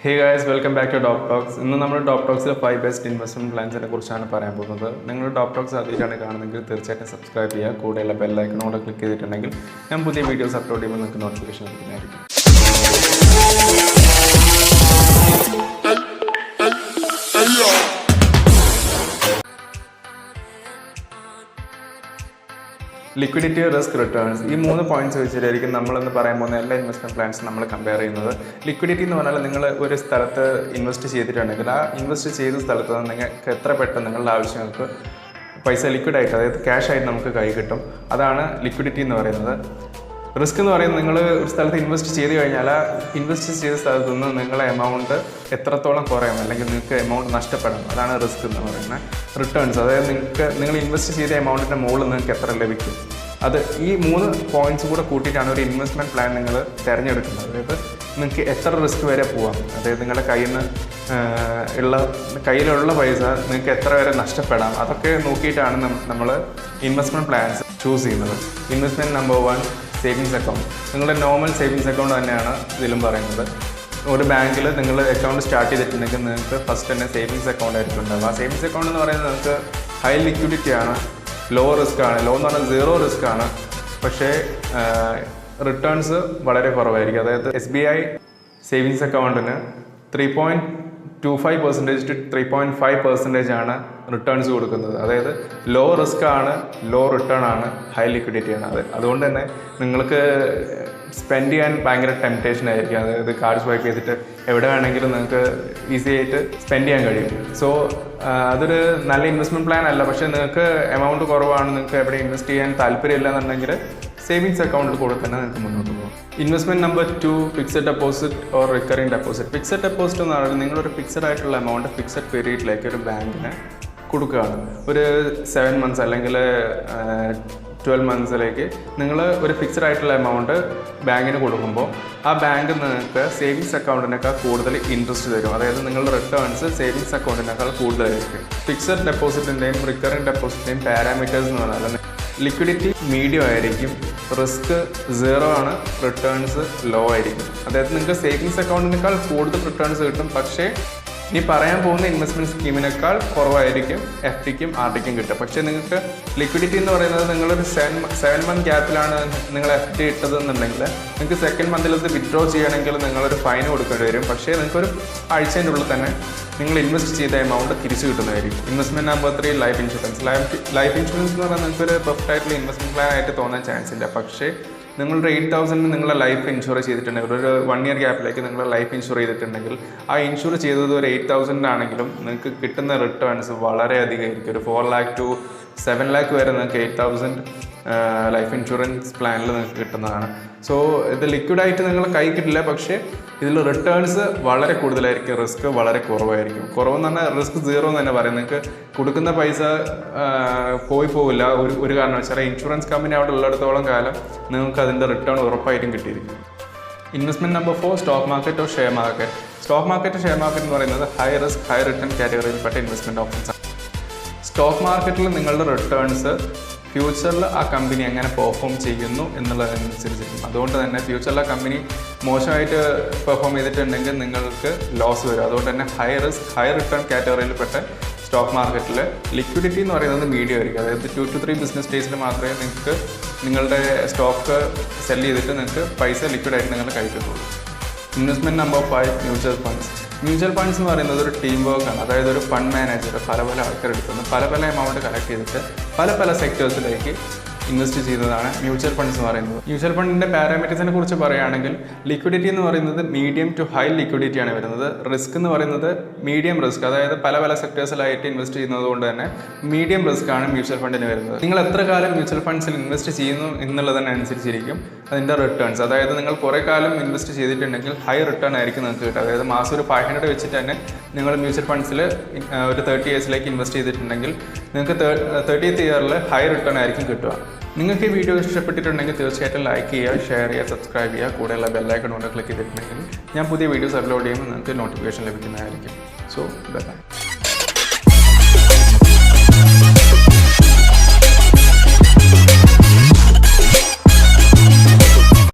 Hey guys, welcome back to Dop Talks. ഇന്ന് നമ്മൾ dope ടോക്സിലെ 5 best investment പ്ലാൻസിനെ കുറിച്ചാണ് പറയാൻ പോകുന്നത്. നിങ്ങൾ ഡോപ് ടോക്സ് ആദ്യമായിട്ടാണ് കാണുന്നതെങ്കിൽ തീർച്ചയായിട്ടും സബ്സ്ക്രൈബ് ചെയ്യുക. കൂടെയുള്ള ബെൽ ഐക്കണോട് ക്ലിക്ക് ചെയ്തിട്ടുണ്ടെങ്കിൽ ഞാൻ പുതിയ വീഡിയോസ് അപ്ലോഡ് ചെയ്യുമ്പോൾ നിങ്ങൾക്ക് നോട്ടിഫിക്കേഷൻ ലഭിക്കുന്നതായിരിക്കും. ലിക്വിഡിറ്റി, റിസ്ക്, റിട്ടേൺസ്, ഈ 3 പോയിന്റ്സ് വെച്ചിട്ടായിരിക്കും നമ്മളെന്ന് പറയാൻ പോകുന്ന എല്ലാ ഇൻവെസ്റ്റ്മെന്റ് പ്ലാൻസും നമ്മൾ കമ്പയർ ചെയ്യുന്നത്. ലിക്വിഡിറ്റി എന്ന് പറഞ്ഞാൽ നിങ്ങൾ ഒരു സ്ഥലത്ത് ഇൻവെസ്റ്റ് ചെയ്തിട്ടുണ്ടെങ്കിൽ ആ ഇൻവെസ്റ്റ് ചെയ്ത സ്ഥലത്ത് നിന്ന് നിങ്ങൾക്ക് എത്ര പെട്ടെന്ന് നിങ്ങളുടെ ആവശ്യങ്ങൾക്ക് പൈസ ലിക്വിഡായിട്ട്, അതായത് ക്യാഷായിട്ട് നമുക്ക് കൈ കിട്ടും. അതാണ് ലിക്വിഡിറ്റി എന്ന് പറയുന്നത്. റിസ്ക് എന്ന് പറയുന്നത് നിങ്ങൾ ഒരു സ്ഥലത്ത് ഇൻവെസ്റ്റ് ചെയ്ത് കഴിഞ്ഞാൽ ആ ഇൻവെസ്റ്റ് ചെയ്ത സ്ഥലത്ത് നിന്ന് നിങ്ങളെ എമൗണ്ട് എത്രത്തോളം കുറയാം, അല്ലെങ്കിൽ നിങ്ങൾക്ക് എമൗണ്ട് നഷ്ടപ്പെടാം. അതാണ് റിസ്ക് എന്ന് പറയുന്നത്. റിട്ടേൺസ്, അതായത് നിങ്ങൾ ഇൻവെസ്റ്റ് ചെയ്ത എമൗണ്ടിൻ്റെ മുകളിൽ നിങ്ങൾക്ക് എത്ര ലഭിക്കും. അത് ഈ 3 പോയിന്റ്സ് കൂടെ കൂട്ടിയിട്ടാണ് ഒരു ഇൻവെസ്റ്റ്മെൻറ്റ് പ്ലാൻ നിങ്ങൾ തിരഞ്ഞെടുക്കുന്നത്. അതായത് നിങ്ങൾക്ക് എത്ര റിസ്ക് വരെ പോവാം, അതായത് നിങ്ങളുടെ കയ്യിലുള്ള പൈസ നിങ്ങൾക്ക് എത്ര വരെ നഷ്ടപ്പെടാം, അതൊക്കെ നോക്കിയിട്ടാണ് നമ്മൾ ഇൻവെസ്റ്റ്മെൻറ്റ് പ്ലാൻസ് ചൂസ് ചെയ്യുന്നത്. Investment number 1, savings account. നിങ്ങളുടെ നോർമൽ സേവിങ്സ് അക്കൗണ്ട് തന്നെയാണ് ഇതിലും പറയുന്നത്. ഒരു ബാങ്കിൽ നിങ്ങൾ അക്കൗണ്ട് സ്റ്റാർട്ട് ചെയ്തിട്ടുണ്ടെങ്കിൽ നിങ്ങൾക്ക് ഫസ്റ്റ് തന്നെ സേവിങ്സ് അക്കൗണ്ട് ആയിരിക്കും ഉണ്ടാകും. ആ സേവിങ്സ് അക്കൗണ്ട് എന്ന് പറയുന്നത് നിങ്ങൾക്ക് ഹൈ ലിക്വിഡിറ്റി ആണ്, ലോ റിസ്ക് ആണ്. ലോ എന്ന് പറഞ്ഞാൽ 0 റിസ്ക് ആണ്, പക്ഷേ റിട്ടേൺസ് വളരെ കുറവായിരിക്കും. അതായത് SBI സേവിങ്സ് അക്കൗണ്ടിന് 3.25% to 3.5% ആണ് റിട്ടേൺസ് കൊടുക്കുന്നത്. അതായത് ലോ റിസ്ക് ആണ്, ലോ റിട്ടേൺ ആണ്, ഹൈ ലിക്വിഡിറ്റി ആണ്. അതുകൊണ്ട് തന്നെ നിങ്ങൾക്ക് സ്പെൻഡ് ചെയ്യാൻ ഭയങ്കര ടെംപ്റ്റേഷൻ ആയിരിക്കും. അതായത് കാർഡ് സ്വൈപ്പ് ചെയ്തിട്ട് എവിടെ വേണമെങ്കിലും നിങ്ങൾക്ക് ഈസി ആയിട്ട് സ്പെൻഡ് ചെയ്യാൻ കഴിയും. സോ അതൊരു നല്ല ഇൻവെസ്റ്റ്മെൻറ്റ് പ്ലാൻ അല്ല. പക്ഷേ നിങ്ങൾക്ക് എമൗണ്ട് കുറവാണ്, നിങ്ങൾക്ക് എവിടെ ഇൻവെസ്റ്റ് ചെയ്യാൻ താല്പര്യമില്ല എന്നുണ്ടെങ്കിൽ സേവിങ്സ് അക്കൗണ്ടിൽ കൂടെ തന്നെ നിങ്ങൾക്ക് മുന്നോട്ട് പോകും. Investment number 2, fixed deposit or recurring deposit. Fixed deposit എന്ന് പറയുന്നത് നിങ്ങളൊരു ഫിക്സഡ് ആയിട്ടുള്ള എമൗണ്ട് ഫിക്സഡ് പീരീഡിലേക്ക് ഒരു ബാങ്കിന് കൊടുക്കുകയാണ്. ഒരു 7 മന്ത്സ് അല്ലെങ്കിൽ 12 മന്ത്സിലേക്ക് നിങ്ങൾ ഒരു ഫിക്സഡ് ആയിട്ടുള്ള എമൗണ്ട് ബാങ്കിന് കൊടുക്കുമ്പോൾ ആ ബാങ്ക് നിങ്ങൾക്ക് സേവിങ്സ് അക്കൗണ്ടിനേക്കാൾ കൂടുതൽ ഇൻട്രസ്റ്റ് തരും. അതായത് നിങ്ങളുടെ റിട്ടേൺസ് സേവിങ്സ് അക്കൗണ്ടിനേക്കാൾ കൂടുതലായിരിക്കും. ഫിക്സഡ് ഡെപ്പോസിറ്റിൻ്റെയും റിക്കറിംഗ് ഡെപ്പോസിറ്റിൻ്റെയും പാരാമീറ്റേഴ്സ് എന്ന് പറഞ്ഞാൽ ലിക്വിഡിറ്റി മീഡിയം ആയിരിക്കും, റിസ്ക് 0 ആണ്, റിട്ടേൺസ് ലോ ആയിരിക്കും. അതായത് നിങ്ങൾക്ക് സേവിങ്സ് അക്കൗണ്ടിനേക്കാൾ കൂടുതൽ റിട്ടേൺസ് കിട്ടും, പക്ഷേ ഇനി പറയാൻ പോകുന്ന ഇൻവെസ്റ്റ്മെൻറ്റ് സ്കീമിനേക്കാൾ കുറവായിരിക്കും FDക്കും RDക്കും കിട്ടുക. പക്ഷേ നിങ്ങൾക്ക് ലിക്വിഡിറ്റി എന്ന് പറയുന്നത് നിങ്ങളൊരു 7 മന്ത് ഗ്യാപ്പിലാണ് നിങ്ങൾ FD ഇട്ടതെന്നുണ്ടെങ്കിൽ നിങ്ങൾക്ക് സെക്കൻഡ് മന്തിൽ അത് വിത്ഡ്രോ ചെയ്യണമെങ്കിൽ നിങ്ങളൊരു ഫൈൻ കൊടുക്കേണ്ടി വരും. പക്ഷേ നിങ്ങൾക്കൊരു ആഴ്ചേൻ്റെ ഉള്ളിൽ തന്നെ നിങ്ങൾ ഇൻവെസ്റ്റ് ചെയ്ത എമൗണ്ട് തിരിച്ചു കിട്ടുന്നതായിരിക്കും. Investment number 3, life insurance. Life insurance എന്ന് പറഞ്ഞാൽ നിങ്ങൾക്കൊരു പെർഫെക്റ്റ് ആയിട്ടുള്ള ഇൻവെസ്റ്റ്മെൻറ്റ് പ്ലാൻ ആയിട്ട് തോന്നാൻ ചാൻസ് ഇല്ല. പക്ഷേ നിങ്ങളുടെ 8,000 നിങ്ങളെ ലൈഫ് ഇൻഷുർ ചെയ്തിട്ടുണ്ടെങ്കിൽ, ഒരു 1 ഇയർ ഗ്യാപ്പിലേക്ക് നിങ്ങൾ ലൈഫ് ഇൻഷുർ ചെയ്തിട്ടുണ്ടെങ്കിൽ ആ ഇൻഷുർ ചെയ്തത് ഒരു 8,000 ആണെങ്കിലും നിങ്ങൾക്ക് കിട്ടുന്ന റിട്ടേൺസ് വളരെയധികം ആയിരിക്കും. ഒരു 4 lakh to 7 lakh വരെ നിങ്ങൾക്ക് 8,000 ലൈഫ് ഇൻഷുറൻസ് പ്ലാനിൽ നിങ്ങൾക്ക് കിട്ടുന്നതാണ്. സോ ഇത് ലിക്വിഡായിട്ട് നിങ്ങൾ കൈ കിട്ടില്ല, പക്ഷേ ഇതിൽ റിട്ടേൺസ് വളരെ കൂടുതലായിരിക്കും, റിസ്ക് വളരെ കുറവായിരിക്കും. കുറവെന്ന് പറഞ്ഞാൽ റിസ്ക് 0 എന്ന് തന്നെ പറയും. നിങ്ങൾക്ക് കൊടുക്കുന്ന പൈസ പോവില്ല ഒരു കാരണവശാലും. ഇൻഷുറൻസ് കമ്പനി അവിടെ ഉള്ളിടത്തോളം കാലം നിങ്ങൾക്ക് അതിൻ്റെ റിട്ടേൺ ഉറപ്പായിട്ടും കിട്ടിയിരിക്കും. Investment number 4, stock market or share market. Stock market, share market എന്ന് പറയുന്നത് ഹൈ റിസ്ക് ഹൈ റിട്ടേൺ കാറ്റഗറിയിൽപ്പെട്ട ഇൻവെസ്റ്റ്മെൻറ്റ് ഓപ്ഷൻസ് ആണ്. സ്റ്റോക്ക് മാർക്കറ്റിൽ നിങ്ങളുടെ റിട്ടേൺസ് ഫ്യൂച്ചറിൽ ആ കമ്പനി എങ്ങനെ പെർഫോം ചെയ്യുന്നു എന്നുള്ളതനുസരിച്ചിരിക്കും. അതുകൊണ്ട് തന്നെ ഫ്യൂച്ചറിൽ ആ കമ്പനി മോശമായിട്ട് പെർഫോം ചെയ്തിട്ടുണ്ടെങ്കിൽ നിങ്ങൾക്ക് ലോസ് വരും. അതുകൊണ്ട് തന്നെ ഹൈ റിസ്ക് ഹൈ റിട്ടേൺ കാറ്റഗറിയിൽപ്പെട്ട സ്റ്റോക്ക് മാർക്കറ്റിൽ ലിക്വിഡിറ്റി എന്ന് പറയുന്നത് മീഡിയം ആയിരിക്കും. അതായത് 2 to 3 ബിസിനസ് ഡേയ്സിൽ മാത്രമേ നിങ്ങൾക്ക് നിങ്ങളുടെ സ്റ്റോക്ക് സെല് ചെയ്തിട്ട് നിങ്ങൾക്ക് പൈസ ലിക്വിഡായിട്ട് നിങ്ങൾ കഴിക്കത്തുള്ളൂ. Investment number 5, mutual funds. Mutual funds എന്ന് പറയുന്നത് ഒരു ടീം വർക്കാണ്. അതായത് ഒരു ഫണ്ട് മാനേജർ പല ആൾക്കാരെടുത്തുനിന്ന് പല എമൗണ്ട് കളക്ട് ചെയ്തിട്ട് പല സെക്ടേഴ്സിലേക്ക് ഇൻവെസ്റ്റ് ചെയ്യുന്നതാണ് മ്യൂച്വൽ ഫണ്ട്സ് എന്ന് പറയുന്നത്. മ്യൂച്വൽ ഫണ്ടിൻ്റെ പാരാമീറ്റേഴ്സിനെ കുറിച്ച് പറയുകയാണെങ്കിൽ ലിക്വിഡിറ്റി എന്ന് പറയുന്നത് മീഡിയം ടു ഹൈ ലിക്വിഡിറ്റിയാണ് വരുന്നത്. റിസ്ക് എന്ന് പറയുന്നത് മീഡിയം റിസ്ക്, അതായത് പല സെക്ടേഴ്സിലായിട്ട് ഇൻവെസ്റ്റ് ചെയ്യുന്നത് കൊണ്ട് തന്നെ മീഡിയം റിസ്ക് ആണ് മ്യൂച്വൽ ഫണ്ടിന് വരുന്നത്. നിങ്ങൾ എത്ര കാലം മ്യൂച്വൽ ഫണ്ട്സിൽ ഇൻവെസ്റ്റ് ചെയ്യുന്നു എന്നുള്ളതിനനുസരിച്ചിരിക്കും അതിൻ്റെ റിട്ടേൺസ്. അതായത് നിങ്ങൾ കുറേ കാലം ഇൻവെസ്റ്റ് ചെയ്തിട്ടുണ്ടെങ്കിൽ ഹൈ റിട്ടേൺ ആയിരിക്കും നിങ്ങൾക്ക് കിട്ടുക. അതായത് മാസം ഒരു 500 വെച്ചിട്ട് തന്നെ നിങ്ങൾ മ്യൂച്വൽ ഫണ്ട്സിൽ ഒരു 30 ഇയേഴ്സിലേക്ക് ഇൻവെസ്റ്റ് ചെയ്തിട്ടുണ്ടെങ്കിൽ നിങ്ങൾക്ക് 30th ഇയറിൽ ഹൈ റിട്ടേൺ ആയിരിക്കും കിട്ടുക. നിങ്ങൾക്ക് ഈ വീഡിയോ ഇഷ്ടപ്പെട്ടിട്ടുണ്ടെങ്കിൽ തീർച്ചയായിട്ടും ലൈക്ക് ചെയ്യുക, ഷെയർ ചെയ്യുക, സബ്സ്ക്രൈബ് ചെയ്യുക. കൂടെയുള്ള ബെല്ലൈക്കൺ കൊണ്ട് ക്ലിക്ക് ചെയ്തിട്ടുണ്ടെങ്കിൽ ഞാൻ പുതിയ വീഡിയോസ് അപ്ലോഡ് ചെയ്യുമ്പോൾ നിങ്ങൾക്ക് നോട്ടിഫിക്കേഷൻ ലഭിക്കുന്നതായിരിക്കും. So by.